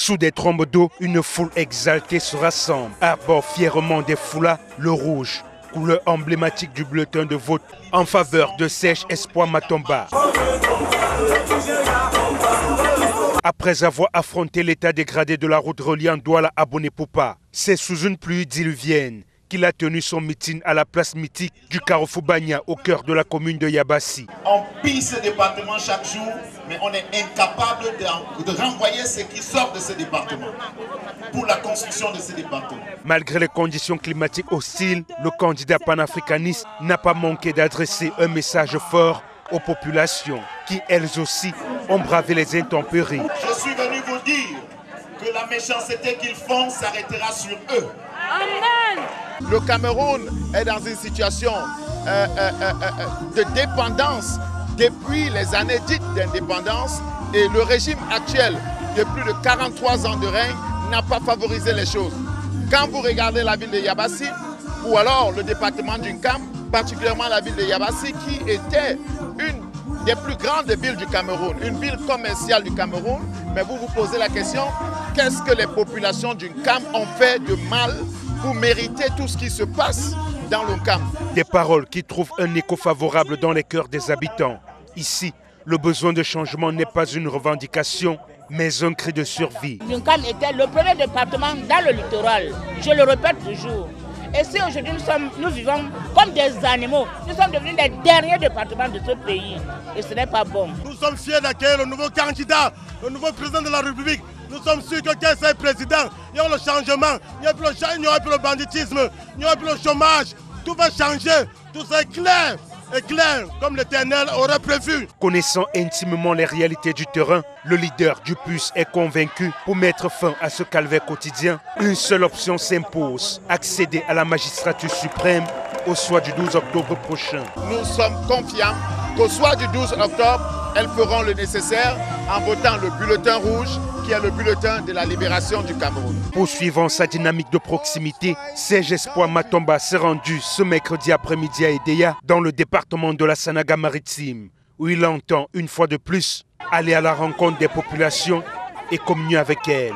Sous des trombes d'eau, une foule exaltée se rassemble, arbore fièrement des foulards, le rouge, couleur emblématique du bulletin de vote en faveur de Serge Espoir Matomba. Après avoir affronté l'état dégradé de la route reliant Douala à Boné-Poupa, c'est sous une pluie diluvienne qu'il a tenu son meeting à la place mythique du Carrefour Bagna au cœur de la commune de Yabassi. On pille ce département chaque jour, mais on est incapable de renvoyer ce qui sort de ce département pour la construction de ce département. Malgré les conditions climatiques hostiles, le candidat panafricaniste n'a pas manqué d'adresser un message fort aux populations qui, elles aussi, ont bravé les intempéries. Je suis venu vous dire que la méchanceté qu'ils font s'arrêtera sur eux. Amen. Le Cameroun est dans une situation de dépendance depuis les années dites d'indépendance et le régime actuel de plus de 43 ans de règne n'a pas favorisé les choses. Quand vous regardez la ville de Yabassi ou alors le département d'Unkam, particulièrement la ville de Yabassi qui était une des plus grandes villes du Cameroun, une ville commerciale du Cameroun, mais vous vous posez la question, qu'est-ce que les populations d'Unkam ont fait de mal pour mériter tout ce qui se passe dans l'Unkam? Des paroles qui trouvent un écho favorable dans les cœurs des habitants. Ici, le besoin de changement n'est pas une revendication, mais un cri de survie. L'Unkam était le premier département dans le littoral, je le répète toujours. Et si aujourd'hui nous vivons comme des animaux, nous sommes devenus les derniers départements de ce pays. Et ce n'est pas bon. Nous sommes fiers d'accueillir le nouveau candidat, le nouveau président de la République. Nous sommes sûrs que quand c'est président, il y aura le changement, il n'y aura plus le banditisme, il n'y aura plus le chômage. Tout va changer, tout ça est clair, comme l'Éternel aurait prévu. Connaissant intimement les réalités du terrain, le leader du PUS est convaincu pour mettre fin à ce calvaire quotidien. Une seule option s'impose, accéder à la magistrature suprême au soir du 12 octobre prochain. Nous sommes confiants qu'au soir du 12 octobre, elles feront le nécessaire en votant le bulletin rouge qui est le bulletin de la libération du Cameroun. Poursuivant sa dynamique de proximité, Serge Espoir Matomba s'est rendu ce mercredi après-midi à Edéa, dans le département de la Sanaga-Maritime, où il entend une fois de plus aller à la rencontre des populations et communier avec elles.